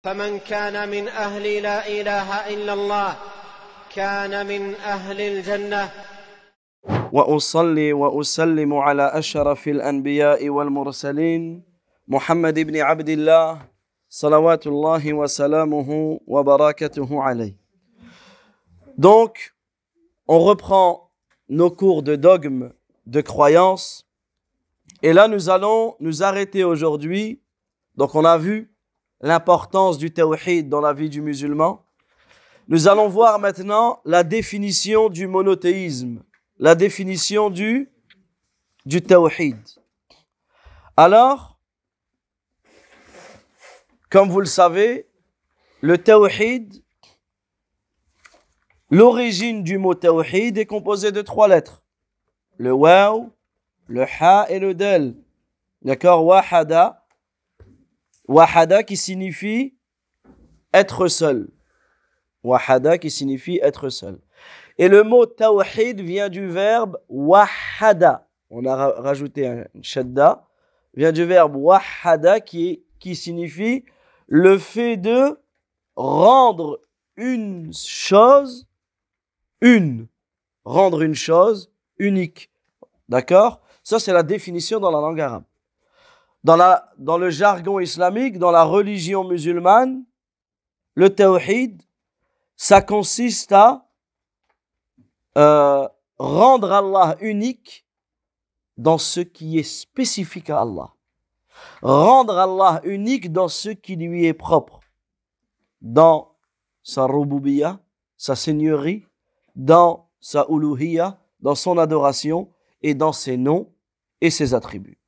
فمن كان من أهل لا إله إلا الله كان من أهل الجنة. وأصلي وأسلم على أشرف الأنبياء والمرسلين محمد بن عبد الله صلوات الله وسلامه وبركاته عليه. Donc, on reprend nos cours de dogme, de croyance. Et là, nous allons nous arrêter aujourd'hui. Donc, on a vu l'importance du tawhid dans la vie du musulman. Nous allons voir maintenant la définition du monothéisme, la définition du tawhid. Alors, comme vous le savez, le tawhid, l'origine du mot tawhid est composée de 3 lettres. Le waw, le ha et le del. D'accord? Wahada. Wahada qui signifie être seul. Wahada qui signifie être seul. Et le mot tawhid vient du verbe wahada. On a rajouté un shadda. Vient du verbe wahada qui signifie le fait de rendre une chose une. Rendre une chose unique. D'accord? Ça, c'est la définition dans la langue arabe. Dans le jargon islamique, dans la religion musulmane, le tawhid, ça consiste à rendre Allah unique dans ce qui est spécifique à Allah. Rendre Allah unique dans ce qui lui est propre. Dans sa rububiyya, sa seigneurie, dans sa uluhiyya, dans son adoration et dans ses noms et ses attributs.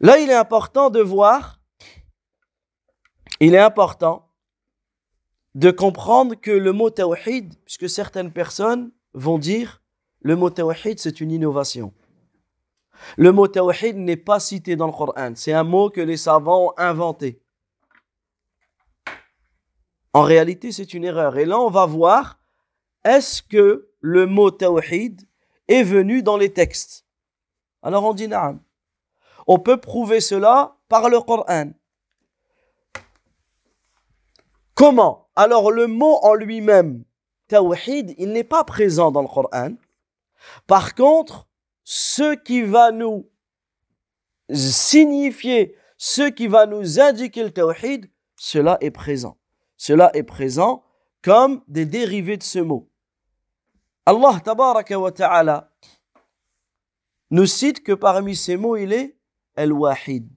Là, il est important de voir, il est important de comprendre que le mot tawhid, puisque certaines personnes vont dire le mot tawhid c'est une innovation. Le mot tawhid n'est pas cité dans le Coran, c'est un mot que les savants ont inventé. En réalité, c'est une erreur. Et là, on va voir, est-ce que le mot tawhid est venu dans les textes? Alors on dit na'am. On peut prouver cela par le Coran. Comment? Alors le mot en lui-même, tawhid, il n'est pas présent dans le Coran. Par contre, ce qui va nous signifier, ce qui va nous indiquer le tawhid, cela est présent. Cela est présent comme des dérivés de ce mot. Allah tabaraka wa ta'ala nous cite que parmi ces mots, il est Al-Wahid.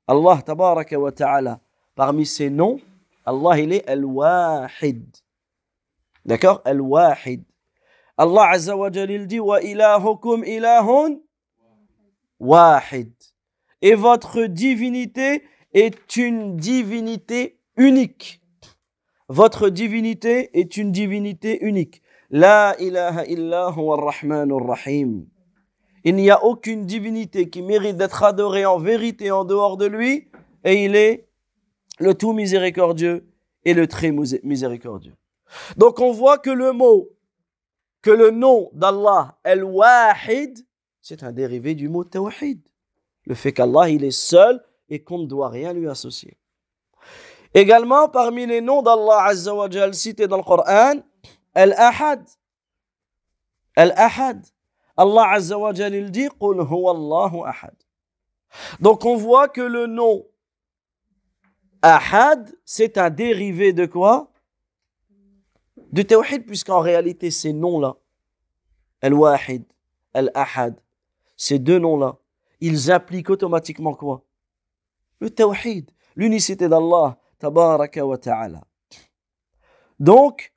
Allah tabaraka wa ta'ala, parmi ses noms, Allah il est Al-Wahid. D'accord? Al-Wahid. Allah azza wa jalla il dit wa ilahukum ilahun wahid. Et votre divinité est une divinité unique. Votre divinité est une divinité unique. La ilaha illa huwa ar-Rahmanur Rahim. Il n'y a aucune divinité qui mérite d'être adorée en vérité en dehors de lui, et il est le tout miséricordieux et le très miséricordieux. Donc on voit que le nom d'Allah, Al-Wahid, c'est un dérivé du mot Tawhid. Le fait qu'Allah, il est seul et qu'on ne doit rien lui associer. Également, parmi les noms d'Allah Azza wa Jal cités dans le Coran, Al-Ahad. Al-Ahad. Allah Azza wa Jal il dit Qul huwa Allahu ahad. Donc on voit que le nom Ahad, c'est un dérivé de quoi? Du Tawhid, puisqu'en réalité ces noms-là, Al-Wahid, Al-Ahad, ces deux noms-là, ils impliquent automatiquement quoi? Le Tawhid, l'unicité d'Allah, Tabaraka wa Ta'ala. Donc,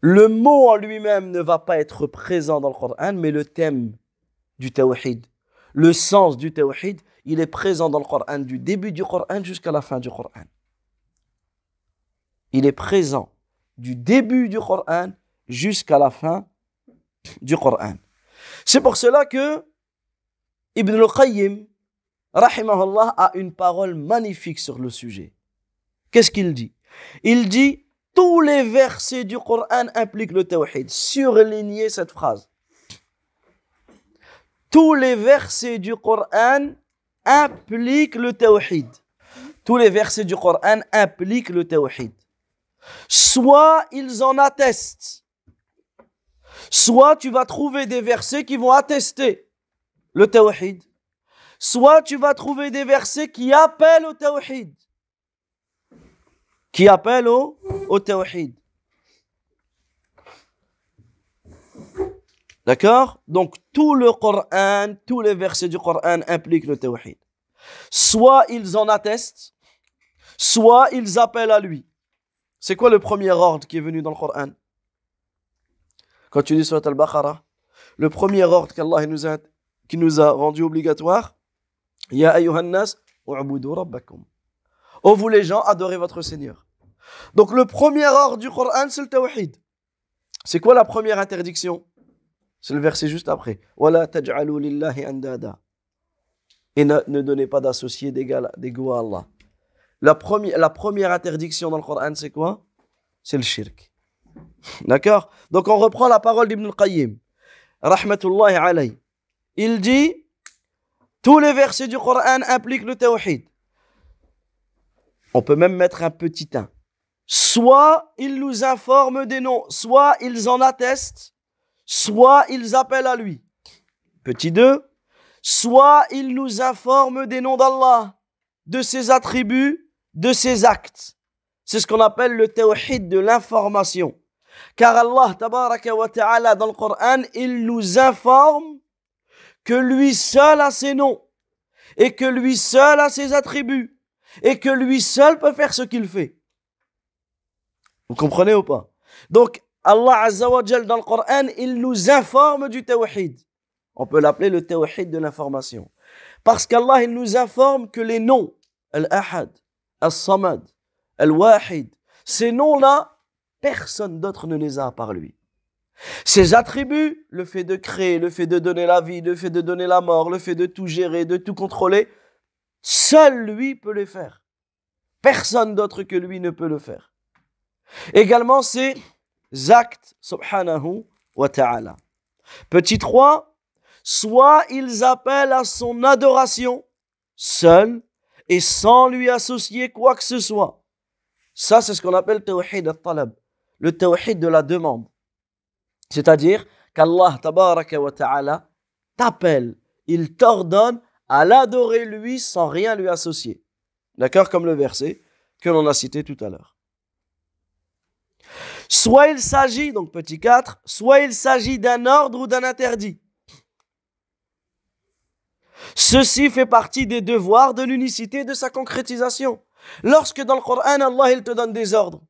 le mot en lui-même ne va pas être présent dans le Coran, mais le thème du Tawhid, le sens du Tawhid, il est présent dans le Coran, du début du Coran jusqu'à la fin du Coran. Il est présent du début du Coran jusqu'à la fin du Coran. C'est pour cela que Ibn al-Qayyim, rahimahullah, a une parole magnifique sur le sujet. Qu'est-ce qu'il dit? Il dit tous les versets du Coran impliquent le tawhid. Surlignez cette phrase. Tous les versets du Coran impliquent le tawhid. tous les versets du Coran impliquent le tawhid. Soit ils en attestent, soit tu vas trouver des versets qui vont attester le tawhid, soit tu vas trouver des versets qui appellent au tawhid. Qui appellent au tawhid. D'accord? Donc tout le Coran, tous les versets du Coran impliquent le tawhid. Soit ils en attestent, soit ils appellent à lui. C'est quoi le premier ordre qui est venu dans le Coran? Quand tu lis Surat Al-Baqarah, le premier ordre qu'Allah qui nous a rendu obligatoire, Ya ayyuhan nas, u'budu rabbakum. Ô vous les gens, adorez votre Seigneur. Donc le premier ordre du Coran, c'est le tawhid. C'est quoi la première interdiction? C'est le verset juste après. Wala taj'alu lillahi andada. Et ne donnez pas d'associés d'égaux à Allah. La première interdiction dans le Coran, c'est quoi? C'est le shirk. D'accord? Donc on reprend la parole d'Ibn al-Qayyim. Rahmatullahi alayhi. Il dit, tous les versets du Coran impliquent le tawhid. On peut même mettre un petit 1. Soit ils nous informent des noms, soit ils en attestent, soit ils appellent à lui. Petit 2. Soit ils nous informent des noms d'Allah, de ses attributs, de ses actes. C'est ce qu'on appelle le tawhid de l'information. Car Allah, tabaraka wa ta'ala, dans le Coran, il nous informe que lui seul a ses noms, et que lui seul a ses attributs, et que lui seul peut faire ce qu'il fait. Vous comprenez ou pas? Donc, Allah Azza wa Jal, dans le Coran, il nous informe du tawhid. On peut l'appeler le tawhid de l'information. Parce qu'Allah, il nous informe que les noms, Al-Ahad, Al-Samad, Al-Wahid, ces noms-là, personne d'autre ne les a à part lui. Ses attributs, le fait de créer, le fait de donner la vie, le fait de donner la mort, le fait de tout gérer, de tout contrôler, seul lui peut les faire. Personne d'autre que lui ne peut le faire. Également, ses actes, subhanahu wa ta'ala. Petit 3, soit ils appellent à son adoration, seul, et sans lui associer quoi que ce soit. Ça, c'est ce qu'on appelle tawhid al-talab, le tawhid de la demande. C'est-à-dire qu'Allah, tabaraka wa ta'ala, t'appelle, il t'ordonne à l'adorer lui sans rien lui associer. D'accord? Comme le verset que l'on a cité tout à l'heure. Soit il s'agit, donc petit 4, soit il s'agit d'un ordre ou d'un interdit. Ceci fait partie des devoirs de l'unicité de sa concrétisation. Lorsque dans le Coran, Allah il te donne des ordres,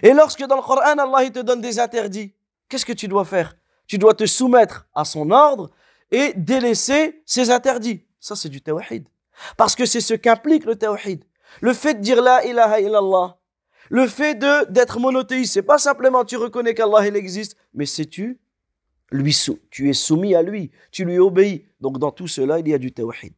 et lorsque dans le Coran, Allah il te donne des interdits, qu'est-ce que tu dois faire? Tu dois te soumettre à son ordre et délaisser ses interdits. Ça, c'est du tawhid. Parce que c'est ce qu'implique le tawhid. Le fait de dire la ilaha illallah, le fait d'être monothéiste, c'est pas simplement tu reconnais qu'Allah il existe, mais c'est tu es soumis à lui, tu lui obéis. Donc dans tout cela, il y a du tawhid.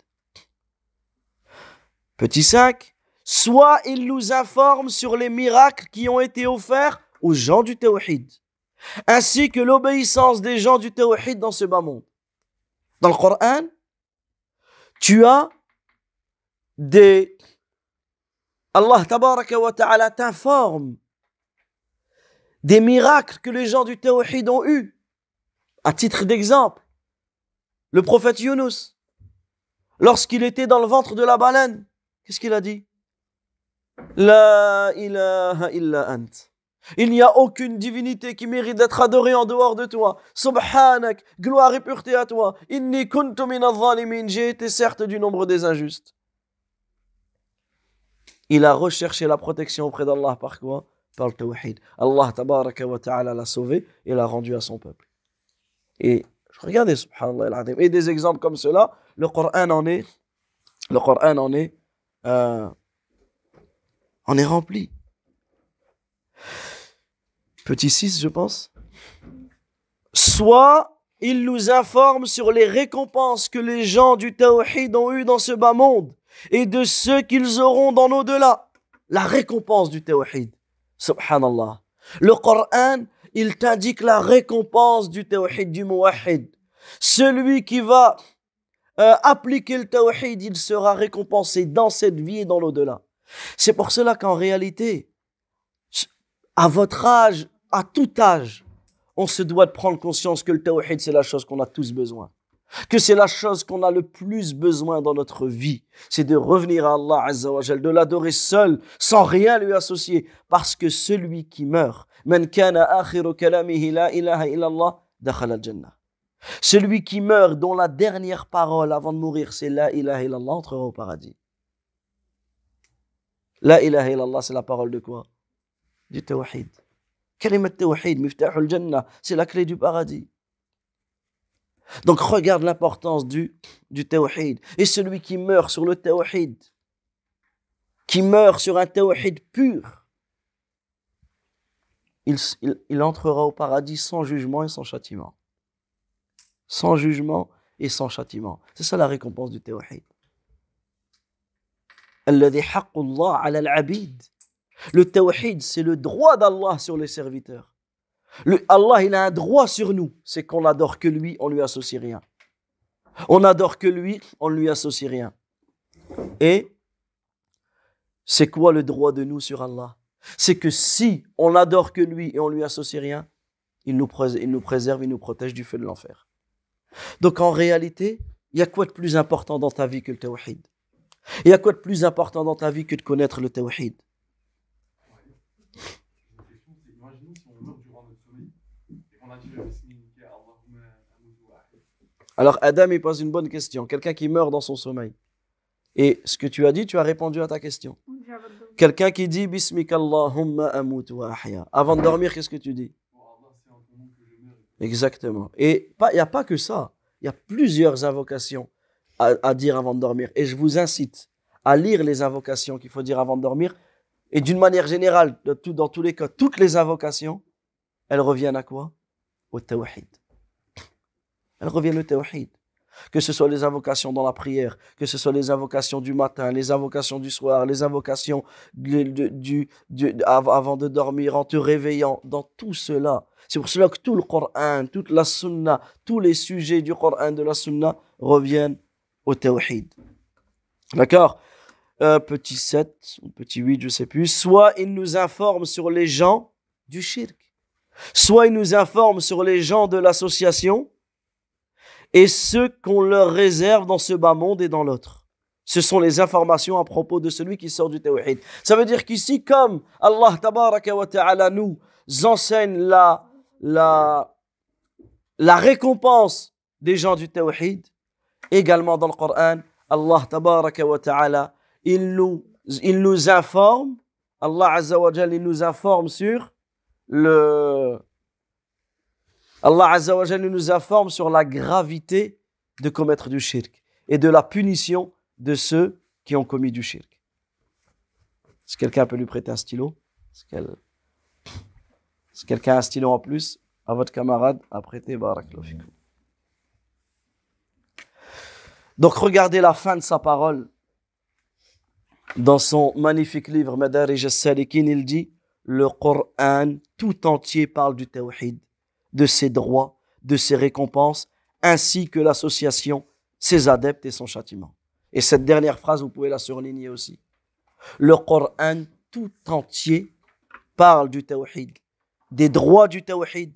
Petit 5, soit il nous informe sur les miracles qui ont été offerts aux gens du tawhid, ainsi que l'obéissance des gens du tawhid dans ce bas monde. Dans le Coran, tu as Allah tabaraka wa ta'ala t'informe des miracles que les gens du tawhid ont eus. À titre d'exemple, le prophète Yunus, lorsqu'il était dans le ventre de la baleine, qu'est-ce qu'il a dit? La ilaha illa ant. Il n'y a aucune divinité qui mérite d'être adorée en dehors de toi. Subhanak, gloire et pureté à toi. Inni kuntu min adh-dhalimin. J'ai été certes du nombre des injustes. Il a recherché la protection auprès d'Allah par quoi? Par le tawhid. Allah tabaraka wa ta'ala l'a sauvé et l'a rendu à son peuple. Et regardez, subhanallah al-azim, et des exemples comme cela, le Coran en est rempli. Petit 6, je pense. Soit il nous informe sur les récompenses que les gens du tawhid ont eues dans ce bas monde et de ceux qu'ils auront dans l'au-delà. La récompense du tawhid. Subhanallah. Le Coran, il t'indique la récompense du tawhid, du muwahhid. Celui qui va appliquer le tawhid, il sera récompensé dans cette vie et dans l'au-delà. C'est pour cela qu'en réalité, à votre âge, à tout âge, on se doit de prendre conscience que le tawhid, c'est la chose qu'on a tous besoin. Que c'est la chose qu'on a le plus besoin dans notre vie. C'est de revenir à Allah Azza wa Jal, de l'adorer seul, sans rien lui associer. Parce que celui qui meurt, man kana akhiru kalamihi la ilaha illallah, dakhala al-jannah. Celui qui meurt, dont la dernière parole avant de mourir, c'est la ilaha illallah, entrera au paradis. La ilaha illallah, c'est la parole de quoi? Du tawhid. Kalimat tawhid, miftahul jannah, c'est la clé du paradis. Donc regarde l'importance du tawhid. Et celui qui meurt sur le tawhid, qui meurt sur un tawhid pur, il entrera au paradis sans jugement et sans châtiment. Sans jugement et sans châtiment. C'est ça la récompense du tawhid. Alladhi haqqullah ala al-abid. Le tawhid, c'est le droit d'Allah sur les serviteurs. Allah, il a un droit sur nous, c'est qu'on n'adore que lui, on ne lui associe rien. On n'adore que lui, on ne lui associe rien. Et c'est quoi le droit de nous sur Allah? C'est que si on n'adore que lui et on ne lui associe rien, il nous préserve, il nous protège du feu de l'enfer. Donc en réalité, il y a quoi de plus important dans ta vie que le tawhid? Il y a quoi de plus important dans ta vie que de connaître le tawhid? Alors Adam, il pose une bonne question. Quelqu'un qui meurt dans son sommeil. Et ce que tu as dit, tu as répondu à ta question. Quelqu'un qui dit Bismika Allahumma amutu wa ahya. Avant de dormir, qu'est-ce que tu dis? Exactement. Et il n'y a pas que ça. Il y a plusieurs invocations à dire avant de dormir. Et je vous incite à lire les invocations qu'il faut dire avant de dormir. Et d'une manière générale, dans tous les cas, toutes les invocations, elles reviennent à quoi? Au tawhid. Elles reviennent au tawhid. Que ce soit les invocations dans la prière, que ce soit les invocations du matin, les invocations du soir, les invocations avant de dormir, en te réveillant, dans tout cela. C'est pour cela que tout le Coran, toute la Sunna, tous les sujets du Coran, de la Sunna reviennent au tawhid. D'accord? Petit 7, petit 8, je ne sais plus. Soit il nous informe sur les gens du shirk, soit il nous informe sur les gens de l'association et ceux qu'on leur réserve dans ce bas monde et dans l'autre. Ce sont les informations à propos de celui qui sort du tawhid. Ça veut dire qu'ici, comme Allah tabaraka wa ta'ala nous enseigne la récompense des gens du tawhid, également dans le Coran, Allah tabaraka wa ta'ala, il nous informe, Allah Azza wa Jal, il nous informe sur Allah Azza wa Jal nous informe sur la gravité de commettre du shirk et de la punition de ceux qui ont commis du shirk. Est-ce que quelqu'un peut lui prêter un stylo? Est-ce que quelqu'un a un stylo en plus à votre camarade à prêter? Barakallahu fikum. Donc regardez la fin de sa parole. Dans son magnifique livre Madarij as-Salikin, il dit le Coran tout entier parle du tawhid, de ses droits, de ses récompenses, ainsi que l'association, ses adeptes et son châtiment. Et cette dernière phrase, vous pouvez la surligner aussi. Le Coran tout entier parle du tawhid, des droits du tawhid,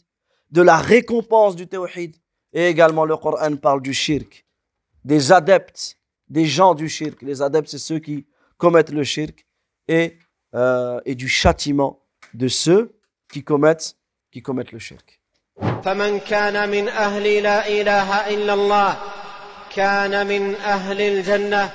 de la récompense du tawhid, et également le Coran parle du shirk, des adeptes, des gens du shirk. Les adeptes, c'est ceux qui commettent le shirk et du châtiment de ceux qui commettent le shirk. فمن كان من أهل لا إله إلا الله كان من أهل الجنة